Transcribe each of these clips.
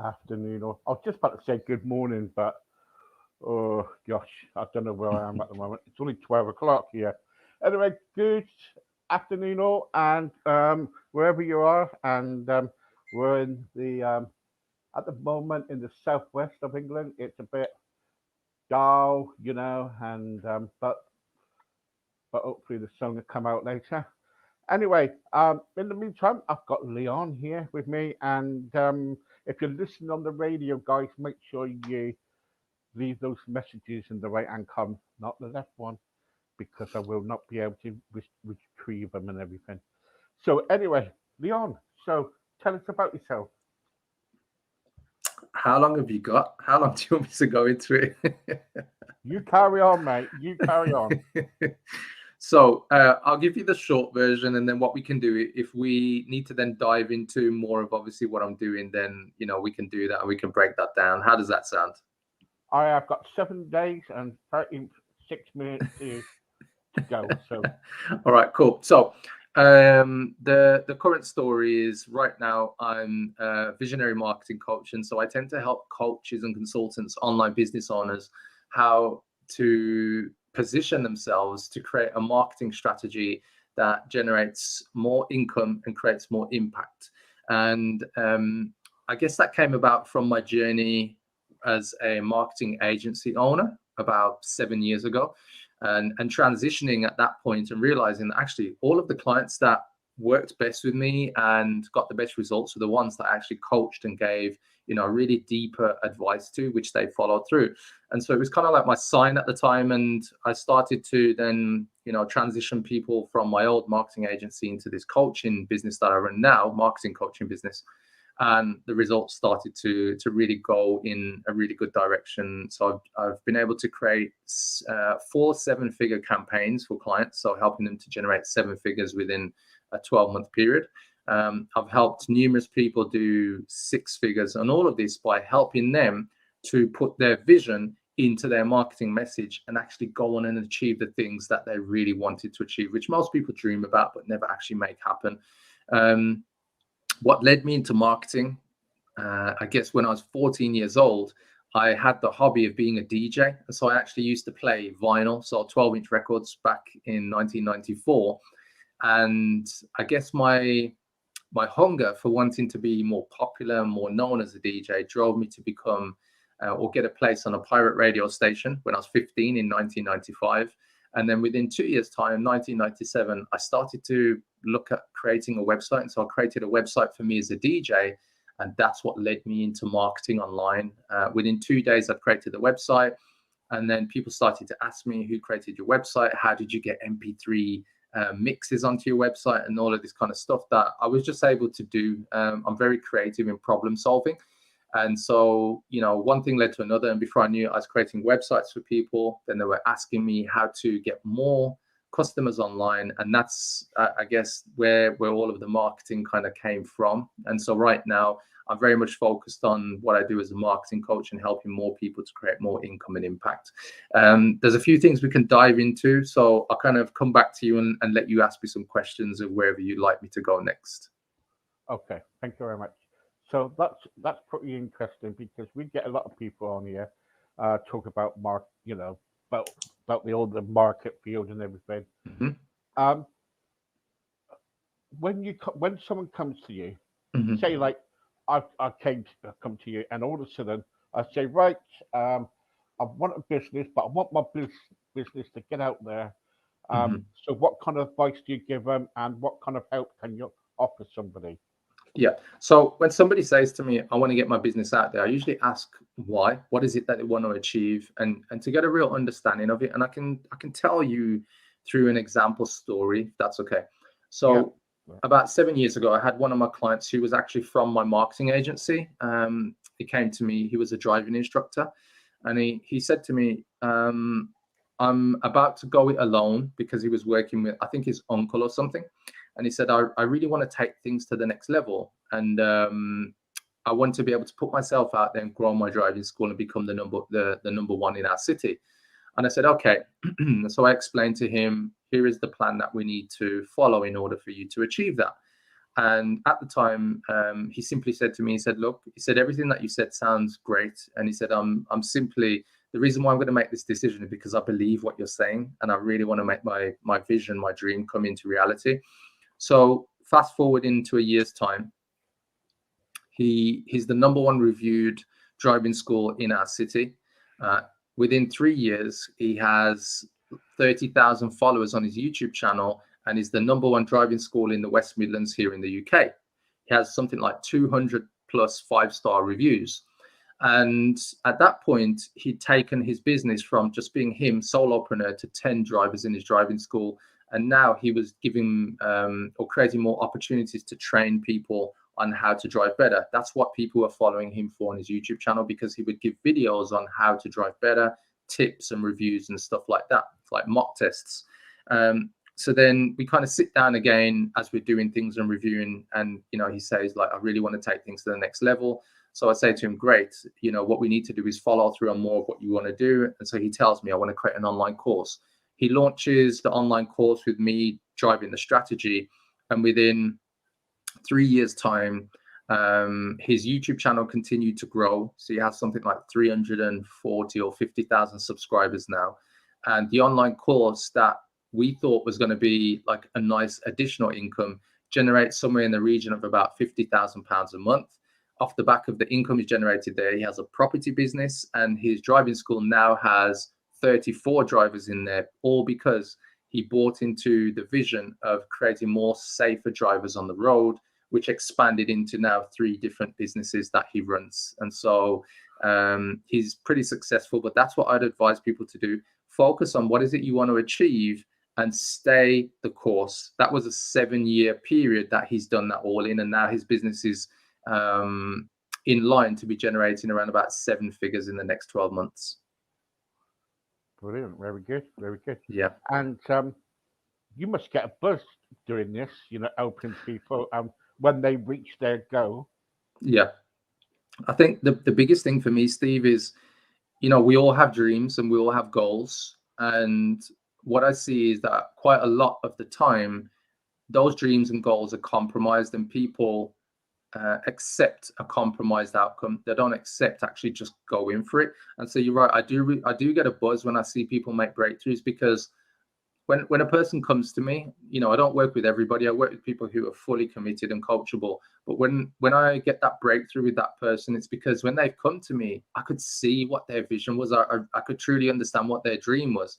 afternoon, or I was just about to say good morning, but oh gosh, I don't know where I am at the moment. It's only 12 o'clock here. Anyway, good afternoon, all, and wherever you are, and we're in the at the moment in the southwest of England. It's a bit dull, and but hopefully the sun will come out later. Anyway, in the meantime, I've got Leon here with me, and if you're listening on the radio, guys, make sure you leave those messages in the right hand column, not the left one, because I will not be able to retrieve them and everything. So anyway, Leon, so tell us about yourself. How long have you got? How long do you want me to go into it? You carry on, mate. You carry on. So I'll give you the short version, and then what we can do, if we need to then dive into more of obviously what I'm doing, then we can do that and we can break that down. How does that sound? I have got 7 days and 36 minutes to go. So all right, cool. So the current story is right now I'm a visionary marketing coach, and so I tend to help coaches and consultants, online business owners, how to position themselves to create a marketing strategy that generates more income and creates more impact. And I guess that came about from my journey as a marketing agency owner about 7 years ago, and transitioning at that point and realizing that actually all of the clients that worked best with me and got the best results were the ones that I actually coached and gave really deeper advice to, which they followed through. And so it was kind of like my sign at the time, and I started to then transition people from my old marketing agency into this coaching business that I run now, marketing coaching business. And the results started to really go in a really good direction. So I've been able to create 4 7-figure campaigns for clients, so helping them to generate 7 figures within a 12-month period. I've helped numerous people do 6 figures, and all of this by helping them to put their vision into their marketing message and actually go on and achieve the things that they really wanted to achieve, which most people dream about but never actually make happen. What led me into marketing, I guess when I was 14 years old, I had the hobby of being a DJ. And so I actually used to play vinyl, so 12-inch records back in 1994. And I guess my hunger for wanting to be more popular and more known as a DJ drove me to become or get a place on a pirate radio station when I was 15 in 1995. And then within 2 years' time, 1997, I started to look at creating a website. And so I created a website for me as a DJ. And that's what led me into marketing online. Within 2 days, I created the website. And then people started to ask me, who created your website? How did you get MP3 mixes onto your website? And all of this kind of stuff that I was just able to do. I'm very creative in problem solving. And so, one thing led to another. And before I knew it, I was creating websites for people. Then they were asking me how to get more customers online. And that's, I guess, where all of the marketing kind of came from. And so right now, I'm very much focused on what I do as a marketing coach and helping more people to create more income and impact. There's a few things we can dive into. So I'll kind of come back to you and let you ask me some questions of wherever you'd like me to go next. okay, thank you very much. So that's pretty interesting because we get a lot of people on here talk about about the market field and everything. Mm-hmm. Um, when someone comes to you, Mm-hmm. say like I come to you, and all of a sudden I say, right, I want a business, but I want my business to get out there. Mm-hmm. So what kind of advice do you give them, and what kind of help can you offer somebody? Yeah. So when somebody says to me, I want to get my business out there, I usually ask why. What is it that they want to achieve, and to get a real understanding of it. And I can tell you through an example story, if that's okay. Yeah. So about 7 years ago, I had one of my clients who was actually from my marketing agency. He came to me. He was a driving instructor, and he said to me, I'm about to go it alone, because he was working with, I think, his uncle or something. And he said, I really want to take things to the next level. And I want to be able to put myself out there and grow my driving school and become the number one in our city. And I said, okay. So I explained to him, here is the plan that we need to follow in order for you to achieve that. And at the time, he simply said to me, he said, look, he said, everything that you said sounds great. And he said, I'm simply, the reason why I'm going to make this decision is because I believe what you're saying. And I really want to make my vision, my dream come into reality. So fast forward into a year's time, he's the #1 reviewed driving school in our city. Within 3 years, he has 30,000 followers on his YouTube channel and is the #1 driving school in the West Midlands here in the UK. He has something like 200 plus 5-star reviews. And at that point, he'd taken his business from just being him, solopreneur, to 10 drivers in his driving school. And now he was giving or creating more opportunities to train people on how to drive better. That's what people were following him for on his YouTube channel, because he would give videos on how to drive better, tips and reviews and stuff like that, like mock tests. So then we kind of sit down again as we're doing things and reviewing, and he says, like, I really want to take things to the next level. So I say to him, great, what we need to do is follow through on more of what you want to do. And so he tells me, I want to create an online course. He launches the online course with me driving the strategy, and within 3 years' time, his YouTube channel continued to grow. So he has something like 340 or 50,000 subscribers now. And the online course that we thought was going to be like a nice additional income generates somewhere in the region of about £50,000 a month. Off the back of the income he generated there, he has a property business, and his driving school now has 34 drivers in there, all because he bought into the vision of creating more safer drivers on the road, which expanded into now 3 different businesses that he runs. And so he's pretty successful, but that's what I'd advise people to do. Focus on what is it you want to achieve and stay the course. That was a 7-year period that he's done that all in, and now his business is in line to be generating around about 7 figures in the next 12 months. Brilliant. Very good. Very good. Yeah. And you must get a buzz doing this, helping people when they reach their goal. Yeah. I think the biggest thing for me, Steve, is, we all have dreams and we all have goals. And what I see is that quite a lot of the time, those dreams and goals are compromised, and people accept a compromised outcome. They don't accept actually just going for it. And so you're right. I do get a buzz when I see people make breakthroughs, because when a person comes to me, I don't work with everybody. I work with people who are fully committed and coachable. But when I get that breakthrough with that person, it's because when they've come to me, I could see what their vision was. I could truly understand what their dream was.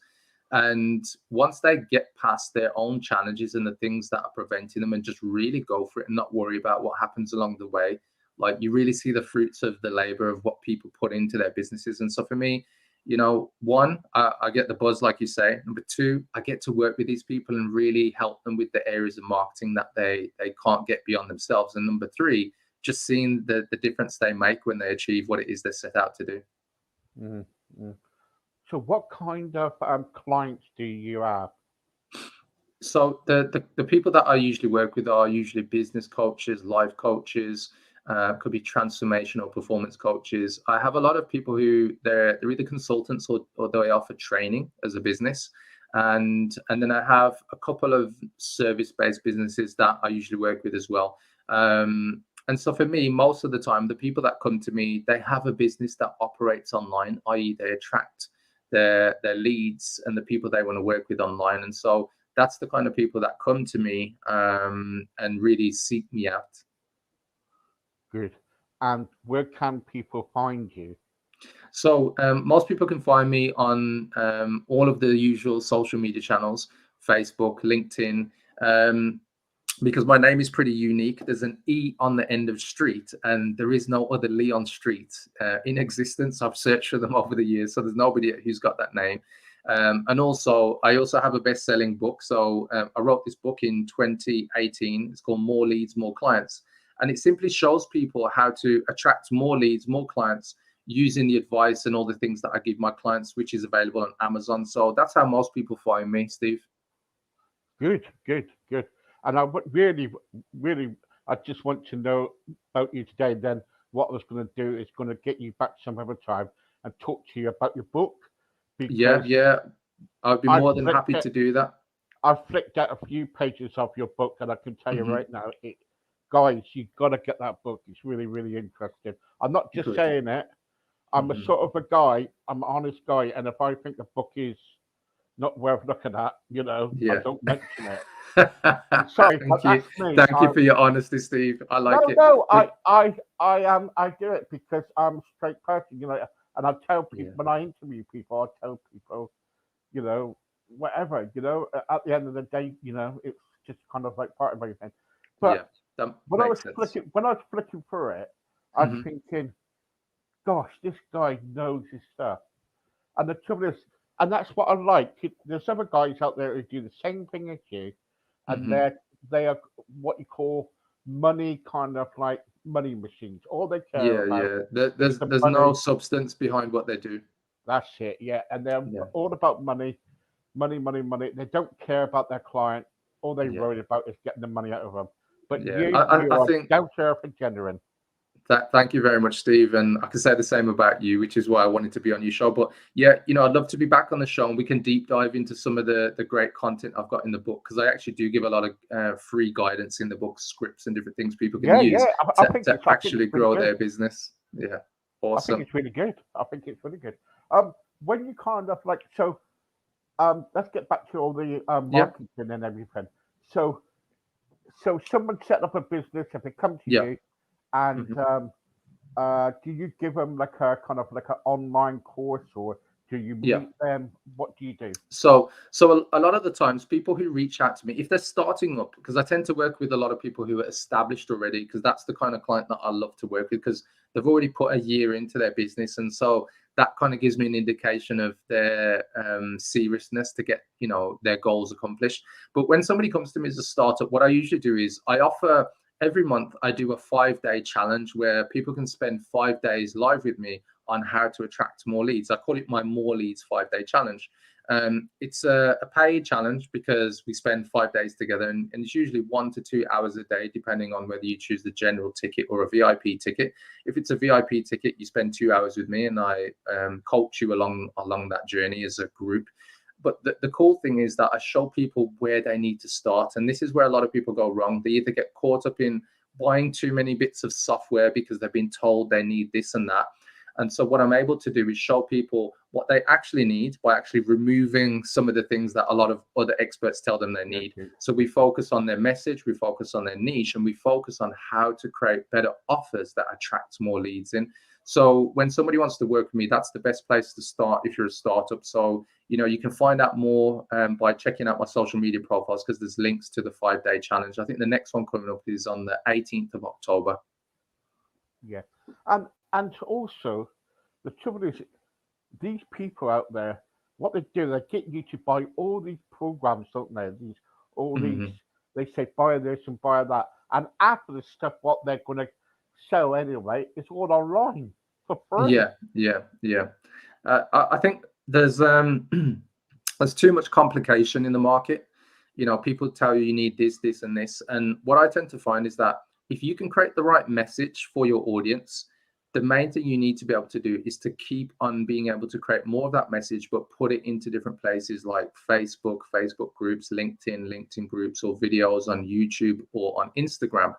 And once they get past their own challenges and the things that are preventing them, and just really go for it and not worry about what happens along the way, like, you really see the fruits of the labor of what people put into their businesses. And so for me, one, I get the buzz, like you say. Number 2, I get to work with these people and really help them with the areas of marketing that they can't get beyond themselves. And number 3, just seeing the difference they make when they achieve what it is they set out to do. Mm-hmm. So what kind of clients do you have? So the people that I usually work with are usually business coaches, life coaches, could be transformational performance coaches. I have a lot of people who they're either consultants or they offer training as a business. And then I have a couple of service-based businesses that I usually work with as well. And so for me, most of the time, the people that come to me, they have a business that operates online, i.e. they attract their leads and the people they want to work with online. And so that's the kind of people that come to me and really seek me out. Good. And where can people find you? So most people can find me on all of the usual social media channels, Facebook, LinkedIn, because my name is pretty unique. There's an E on the end of Streete, and there is no other Lee on Streete in existence. I've searched for them over the years, so there's nobody who's got that name. And also, I also have a best-selling book. So I wrote this book in 2018. It's called More Leads, More Clients. And it simply shows people how to attract more leads, more clients, using the advice and all the things that I give my clients, which is available on Amazon. So that's how most people find me, Steve. Good. And I would really, I just want to know about you today. Then what I was going to do is going to get you back some other time and talk to you about your book. Yeah. I'd be more than happy to do that. I've flicked out a few pages of your book, and I can tell you right now, guys, you've got to get that book. It's really, really interesting. I'm not just Good. saying it. I'm a sort of a guy. I'm an honest guy, and if I think a book is not worth looking at, I Yeah. don't mention it. I'm sorry, but Thank you. that's me. Thank you for your honesty, Steve. I like it. No, But I do it because I'm a straight person, and I tell people yeah, when I interview people, I tell people, whatever, at the end of the day, it's just kind of like part of everything. yeah, But that when I was makes sense. flicking through it, I was Hmm. thinking, gosh, this guy knows his stuff. And the trouble is, and that's what I like. There's other guys out there who do the same thing as you, and Hmm. they are what you call money, kind of like money machines. All they care Yeah, about yeah. is the There's no money. substance behind what they do. That's it. Yeah, and they're Yeah, all about money, money, money, money. They don't care about their client. All they yeah, worry about is getting the money out of them. But yeah. you I are think down to earth and genuine. thank you very much, Steve. And I can say the same about you, which is why I wanted to be on your show. But yeah, I'd love to be back on the show and we can deep dive into some of the great content I've got in the book, because I actually do give a lot of free guidance in the book, scripts and different things people can Yeah, yeah. use I think to I think actually it's really grow good. their business. Yeah, I think awesome. it's really good. I think it's really good. When you kind of like so, let's get back to all the Yeah, marketing and everything. So, so someone set up a business if they come to yeah. you, and Mhm. do you give them like a kind of like an online course, or do you Yeah. meet them? What do you do? So a lot of the times, people who reach out to me, if they're starting up, because I tend to work with a lot of people who are established already, because that's the kind of client that I love to work with, because they've already put a year into their business, and so that kind of gives me an indication of their seriousness to get their goals accomplished. But when somebody comes to me as a startup, what I usually do is I offer every month I do a 5-day challenge where people can spend 5 days live with me on how to attract more leads. I call it my More Leads 5-day challenge. It's a paid challenge because we spend 5 days together, and it's usually 1 to 2 hours a day, depending on whether you choose the general ticket or a VIP ticket. If it's a VIP ticket, you spend 2 hours with me, and I coach you along that journey as a group. But the cool thing is that I show people where they need to start, and this is where a lot of people go wrong. They either get caught up in buying too many bits of software because they've been told they need this and that. And so what I'm able to do is show people what they actually need by actually removing some of the things that a lot of other experts tell them they need. Okay. So we focus on their message, we focus on their niche, and we focus on how to create better offers that attract more leads in. So when somebody wants to work with me, that's the best place to start if you're a startup. So, you can find out more by checking out my social media profiles, because there's links to the 5-day challenge. I think the next one coming up is on the 18th of October. Yeah, and also the trouble is these people out there, what they do, they get you to buy all these programs, don't they? All these, Mhm. they say buy this and buy that, and after the stuff, what they're gonna sell anyway, it's all online for free. Yeah, yeah, yeah. I think there's there's too much complication in the market. People tell you need this, this, and this. And what I tend to find is that if you can create the right message for your audience, the main thing you need to be able to do is to keep on being able to create more of that message, but put it into different places like Facebook groups, LinkedIn groups, or videos on YouTube or on Instagram.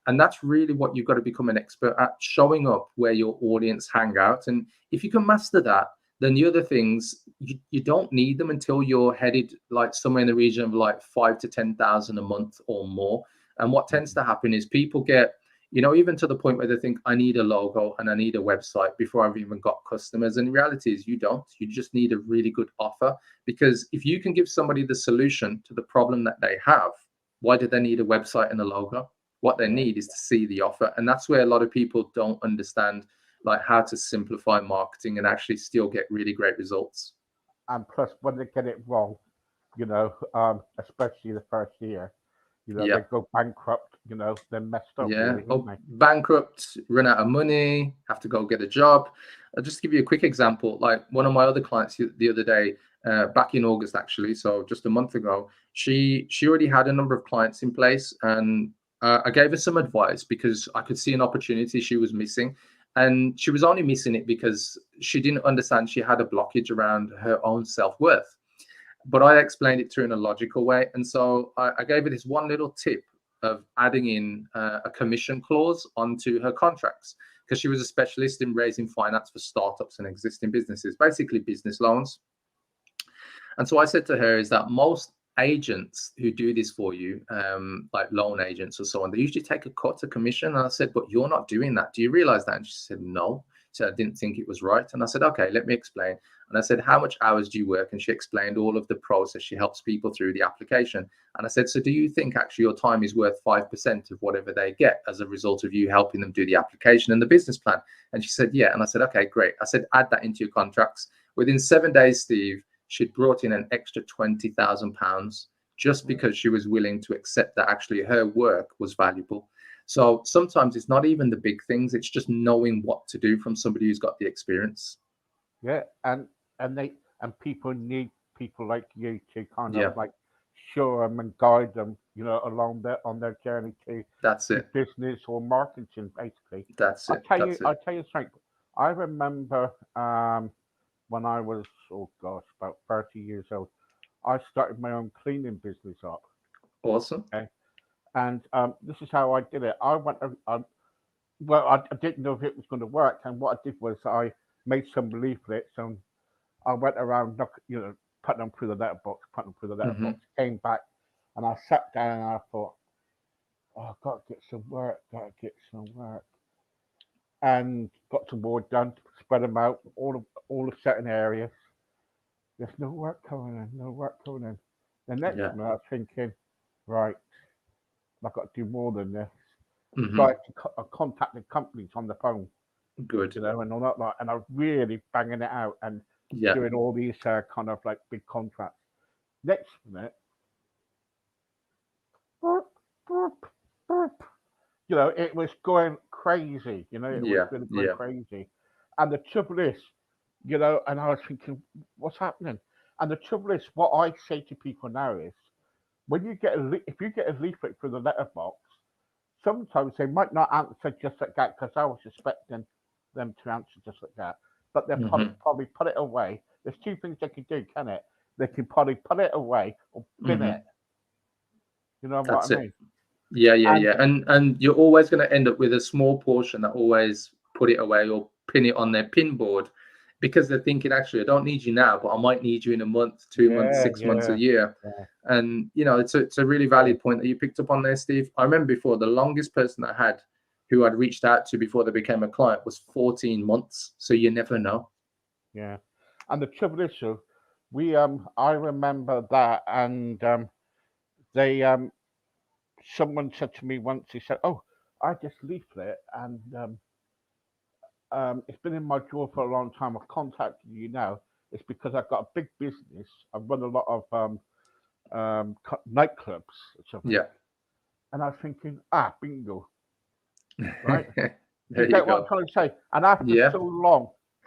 And that's really what you've got to become an expert at, showing up where your audience hang out. And if you can master that, then the other things, you don't need them until you're headed like somewhere in the region of like 5 to 10,000 a month or more. And what tends to happen is people get, even to the point where they think I need a logo and I need a website before I've even got customers. And the reality is you don't. You just need a really good offer, because if you can give somebody the solution to the problem that they have, why do they need a website and a logo? What they Yeah, need is to see the offer. And that's where a lot of people don't understand like how to simplify marketing and actually still get really great results. and plus when they get it wrong, especially the first year, they Yeah. go bankrupt. They're messed up, Yeah. really, aren't Oh, they? bankrupt, run out of money, have to go get a job. I'll just give you a quick example. Like one of my other clients the other day, back in August, actually, so just a month ago, she already had a number of clients in place, and I gave her some advice because I could see an opportunity she was missing. And she was only missing it because she didn't understand she had a blockage around her own self-worth. But I explained it to her in a logical way. And so I gave her this one little tip of adding in a commission clause onto her contracts, because she was a specialist in raising finance for startups and existing businesses, basically business loans. And so I said to her is that most agents who do this for you, like loan agents or so on, they usually take a cut to commission. And I said, but you're not doing that. Do you realize that? And she said, no. She said, I didn't think it was right. And I said, okay, let me explain. And I said, how much hours do you work? And she explained all of the process. She helps people through the application. And I said, so do you think actually your time is worth 5% of whatever they get as a result of you helping them do the application and the business plan? And she said, yeah. And I said, okay, great. I said, add that into your contracts. Within 7 days, Steve, she'd brought in an extra £20,000 just because she was willing to accept that actually her work was valuable. So sometimes it's not even the big things, it's just knowing what to do from somebody who's got the experience. Yeah, and people need people like you to kind Yeah. of like show them and guide them, you know, along on their journey to That's it. business or marketing, basically. That's it. I'll tell you something. I remember when I was, oh gosh, about 30 years old, I started my own cleaning business up. Awesome. Okay, and this is how I did it. Well, I didn't know if it was going to work, and what I did was I made some leaflets and I went around, you know, putting them through the letterbox, came back, and I sat down and I thought, oh, I've got to get some work, and got some more done, spread them out, all the certain areas. There's no work coming in, no work coming in. The next Yeah. minute, I was thinking, right, I've got to do more than this. Mhm. So I contacted companies on the phone, Good. you know, and all that, and I was really banging it out and Yeah. doing all these kind of like big contracts. Next minute, burp, burp, burp. You know, it was going crazy. You know, it was Yeah. really going Yeah. crazy. And the trouble is, you know, and I was thinking, what's happening? And the trouble is, what I say to people now is, when you get if you get a leaflet through the letterbox, sometimes they might not answer just like that because I was expecting them to answer just like that. But they'll Mhm. probably put it away. There's two things they can do, can it? They can probably put it away or bin Mhm. it. You know what That's I it. mean? Yeah, yeah, And yeah. And you're always going to end up with a small portion that always put it away or pin it on their pin board, because they're thinking, actually, I don't need you now, but I might need you in a month, 2 months, yeah, 6 months, a yeah, year. yeah, And you know, it's a really yeah, valid point that you picked up on there, Steve. I remember before, the longest person I had who I'd reached out to before they became a client was 14 months. So you never know. yeah. And the trouble is, so I remember that, and they someone said to me once, he said, "Oh, I just leaflet, and it's been in my drawer for a long time. I've contacted you now. It's because I've got a big business. I run a lot of nightclubs or something." Yeah. And I was thinking, bingo, right? Do you There you get what I'm go. trying to say? And Yeah.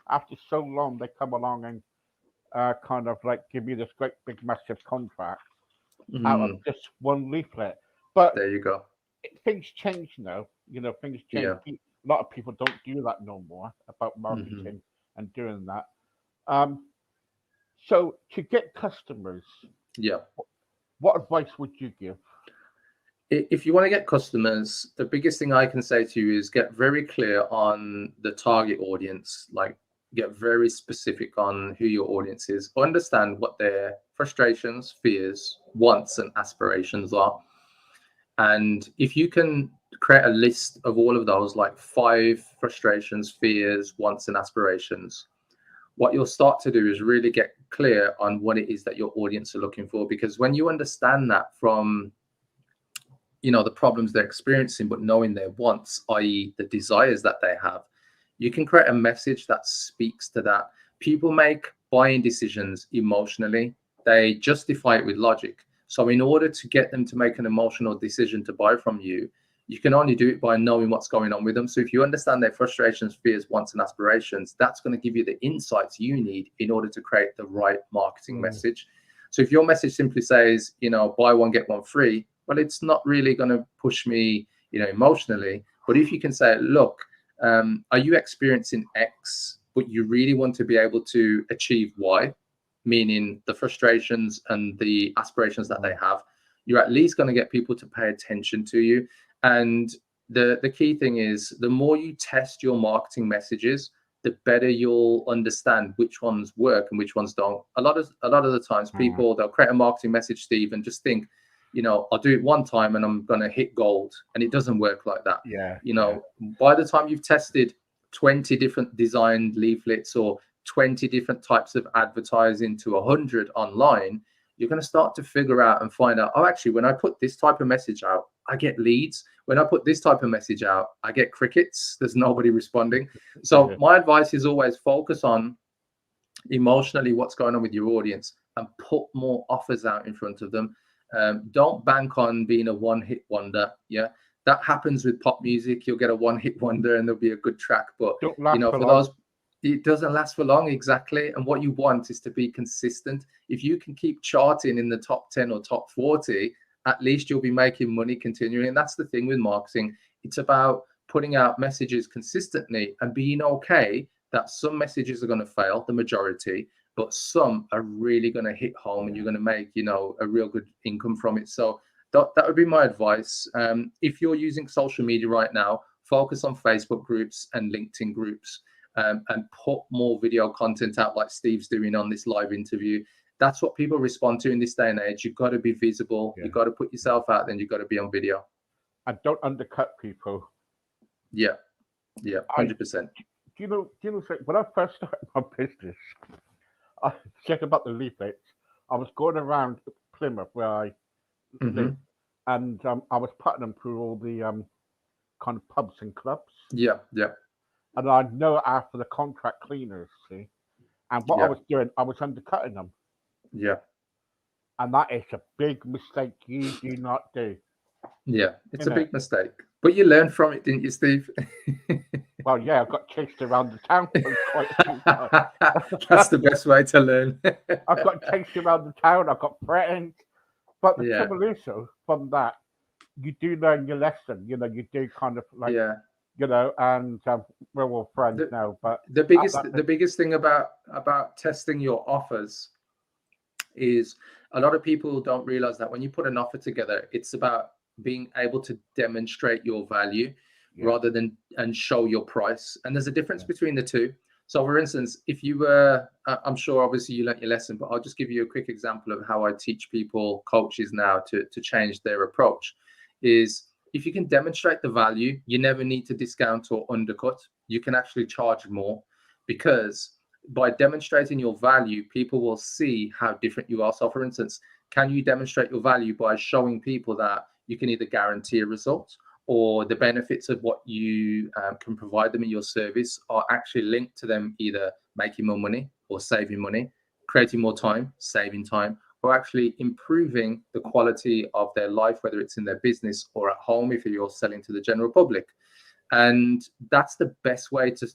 after so long, they come along and kind of like give me this great big massive contract out of Mm, just one leaflet. But there you go. things change now. You know, things change. Yeah. A lot of people don't do that no more about Hmm. marketing and doing that. Um, so to get customers, Yeah. what advice would you give? If you want to get customers, the biggest thing I can say to you is get very clear on the target audience. Like, get very specific on who your audience is. Understand what their frustrations, fears, wants, and aspirations are. And if you can create a list of all of those, like 5 frustrations, fears, wants, and aspirations, what you'll start to do is really get clear on what it is that your audience are looking for. Because when you understand that from, you know, the problems they're experiencing, but knowing their wants, i.e. the desires that they have, you can create a message that speaks to that. People make buying decisions emotionally. They justify it with logic. So in order to get them to make an emotional decision to buy from you, you can only do it by knowing what's going on with them. So if you understand their frustrations, fears, wants, and aspirations, that's going to give you the insights you need in order to create the right marketing Mm, message. So if your message simply says, you know, buy one, get one free, well, it's not really going to push me, you know, emotionally. But if you can say, look, are you experiencing X, but you really want to be able to achieve Y, meaning the frustrations and the aspirations that they mm, have, you're at least going to get people to pay attention to you. And the key thing is, the more you test your marketing messages, the better you'll understand which ones work and which ones don't. A lot of the times, people, they'll create a marketing message, Steve, and just think, I'll do it one time and I'm going to hit gold. And it doesn't work like that. By the time you've tested 20 different designed leaflets or 20 different types of advertising to 100 online, you're going to start to figure out and find out, oh, actually, when I put this type of message out, I get leads. When I put this type of message out, I get crickets. There's nobody responding. So my advice is always focus on emotionally what's going on with your audience and put more offers out in front of them. Don't bank on being a one-hit wonder. Yeah, that happens with pop music. You'll get a one-hit wonder and there'll be a good track, but for those, it doesn't last for long. Exactly. And what you want is to be consistent. If you can keep charting in the top 10 or top 40, at least you'll be making money continuing. And that's the thing with marketing. It's about putting out messages consistently and being okay that some messages are going to fail, the majority, but some are really going to hit home and you're going to make, a real good income from it. So that would be my advice. If you're using social media right now, focus on Facebook groups and LinkedIn groups, and put more video content out like Steve's doing on this live interview. That's what people respond to in this day and age. You've got to be visible. You've got to put yourself out there, and you've got to be on video. And don't undercut people. Yeah, 100%. Do you know, when I first started my business, I checked about the leaflets. I was going around Plymouth where I live, and I was putting them through all the kind of pubs and clubs. Yeah. And I know after the contract cleaners, see, and what I was doing, I was undercutting them. Yeah. And that is a big mistake you do not do. Yeah, it's a big mistake. But you learned from it, didn't you, Steve? Well, yeah, I got chased around the town for quite a few times. That's the best way to learn. I got chased around the town, I got threatened. But the trouble is, though, from that, you do learn your lesson. You do kind of like, and we're all friends now. But the biggest thing about testing your offers is a lot of people don't realize that when you put an offer together, it's about being able to demonstrate your value rather than and show your price. And there's a difference between the two. So for instance, if you were, I'm sure obviously you learnt your lesson, but I'll just give you a quick example of how I teach people, coaches now, to change their approach. Is if you can demonstrate the value, you never need to discount or undercut. You can actually charge more, because by demonstrating your value, people will see how different you are. So for instance, can you demonstrate your value by showing people that you can either guarantee a result, or the benefits of what you can provide them in your service are actually linked to them either making more money or saving money, creating more time, saving time, or actually improving the quality of their life, whether it's in their business or at home if you're selling to the general public. And that's the best way to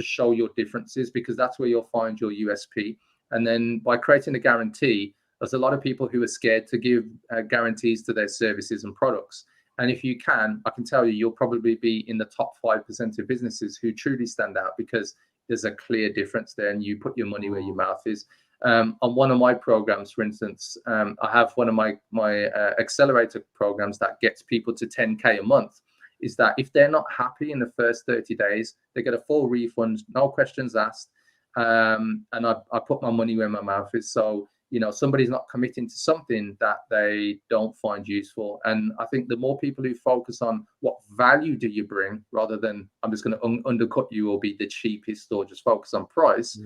show your differences, because that's where you'll find your USP. And then by creating a guarantee, there's a lot of people who are scared to give guarantees to their services and products. And if you can, I can tell you, you'll probably be in the top 5% of businesses who truly stand out, because there's a clear difference there and you put your money where your mouth is. On one of my programs, for instance, I have one of my accelerator programs that gets people to 10K a month. Is that if they're not happy in the first 30 days, they get a full refund, no questions asked. And I put my money where my mouth is. So, somebody's not committing to something that they don't find useful. And I think the more people who focus on what value do you bring, rather than I'm just going to undercut you or be the cheapest or just focus on price,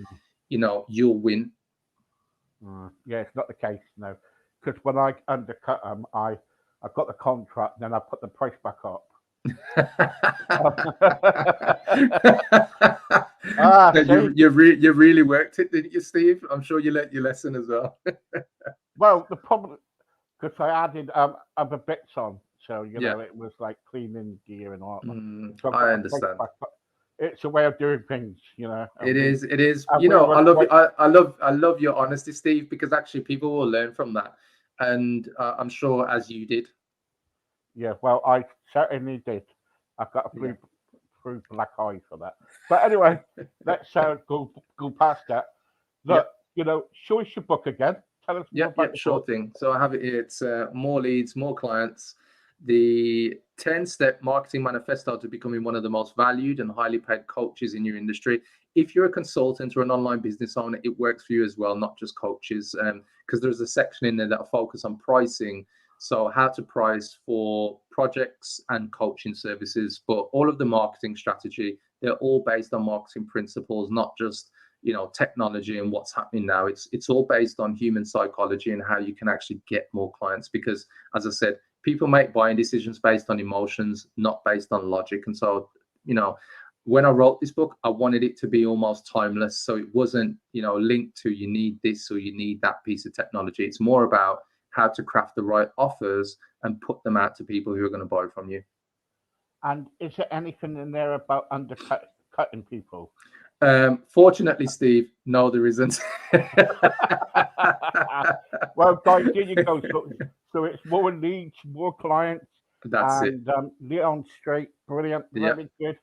you'll win. Yeah, it's not the case, no. Because when I undercut them, I got the contract, then I put the price back up. You really worked it, didn't you, Steve? I'm sure you learnt your lesson as well. Well, the problem, because I added other bits on, so it was like cleaning gear and all that. So I understand. It's a way of doing things, It is. I love your honesty, Steve, because actually people will learn from that, and I'm sure as you did. Yeah, well, I certainly did. I've got a through black eye for that. But anyway, let's go past that. Look, show us your book again. tell us more Yeah, about the sure book. thing. So I have it here. It's more leads, more clients. The 10-step marketing manifesto to becoming one of the most valued and highly paid coaches in your industry. If you're a consultant or an online business owner, it works for you as well, not just coaches, because there's a section in there that focus on pricing. So how to price for projects and coaching services, but all of the marketing strategy, they're all based on marketing principles, not just technology and what's happening now. It's all based on human psychology and how you can actually get more clients, because as I said, people make buying decisions based on emotions, not based on logic. And so when I wrote this book, I wanted it to be almost timeless, so it wasn't linked to you need this or you need that piece of technology. It's more about how to craft the right offers and put them out to people who are going to buy from you. And is there anything in there about cutting people? Fortunately, Steve, no, there isn't. Well, guys, here you go. So it's more leads, more clients. That's it. Leon Streete, brilliant, very good.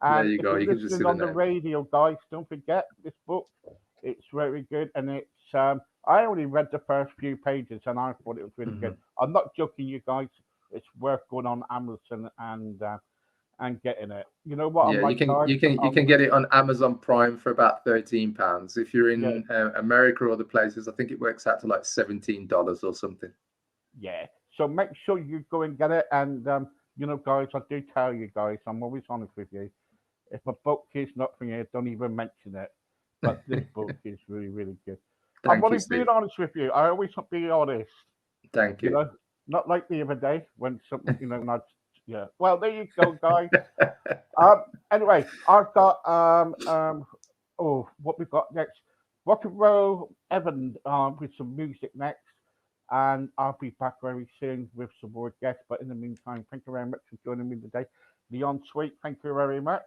There And you if go. you're You can just see listening the on the name. radio, guys, don't forget this book. It's very good, and it's I only read the first few pages, and I thought it was really good. I'm not joking, you guys. It's worth going on Amazon and getting it. You know what? Yeah, you can get it on Amazon Prime for about £13. If you're in America or other places, I think it works out to like $17 or something. Yeah. So make sure you go and get it. And guys, I do tell you guys, I'm always honest with you. If a book is not for you, don't even mention it. But this book is really, really good. I'm only being honest with you. I always want to be honest. Thank you. Not like the other day when something, not. Yeah. Well, there you go, guys. Anyway, I've got what we've got next? Rock and Roll Evan with some music next, and I'll be back very soon with some more guests. But in the meantime, thank you very much for joining me today, Leon Streete. Thank you very much.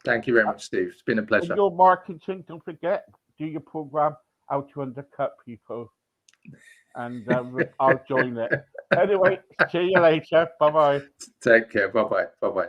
Thank you very much, Steve. It's been a pleasure. And your marketing, don't forget, do your program How to Undercut People, and I'll join it. Anyway, see you later. Bye bye. Take care. Bye bye. Bye bye.